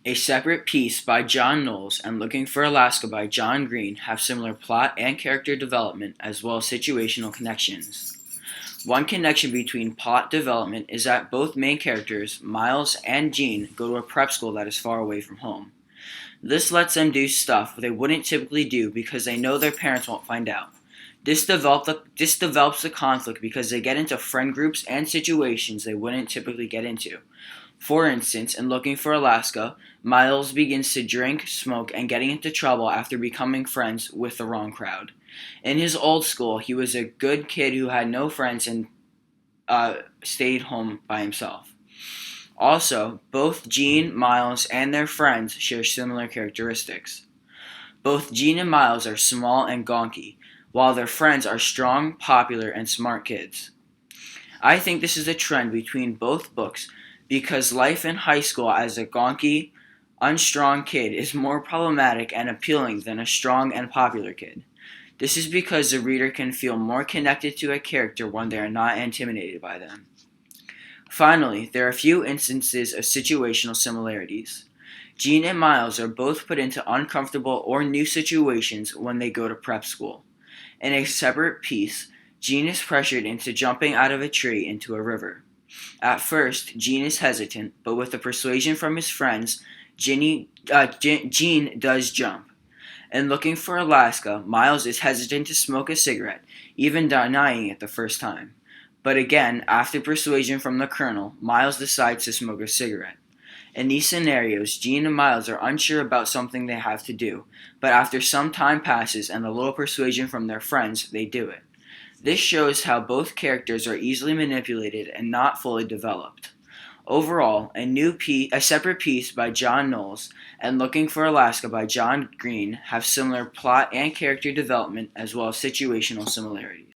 A Separate Piece by John Knowles and Looking for Alaska by John Green have similar plot and character development as well as situational connections. One connection between plot development is that both main characters, Miles and Jean, go to a prep school that is far away from home. This lets them do stuff they wouldn't typically do because they know their parents won't find out. This develops the conflict because they get into friend groups and situations they wouldn't typically get into. For instance, in Looking for Alaska, Miles begins to drink, smoke, and getting into trouble after becoming friends with the wrong crowd. In his old school, he was a good kid who had no friends and stayed home by himself. Also, both Jean, Miles, and their friends share similar characteristics. Both Jean and Miles are small and gonky, while their friends are strong, popular, and smart kids. I think this is a trend between both books because life in high school as a gonky, unstrong kid is more problematic and appealing than a strong and popular kid. This is because the reader can feel more connected to a character when they are not intimidated by them. Finally, there are a few instances of situational similarities. Jean and Miles are both put into uncomfortable or new situations when they go to prep school. In A Separate Piece, Jean is pressured into jumping out of a tree into a river. At first, Jean is hesitant, but with the persuasion from his friends, Jean does jump. In Looking for Alaska, Miles is hesitant to smoke a cigarette, even denying it the first time. But again, after persuasion from the Colonel, Miles decides to smoke a cigarette. In these scenarios, Jean and Miles are unsure about something they have to do, but after some time passes and a little persuasion from their friends, they do it. This shows how both characters are easily manipulated and not fully developed. Overall, A Separate Piece by John Knowles and Looking for Alaska by John Green have similar plot and character development as well as situational similarities.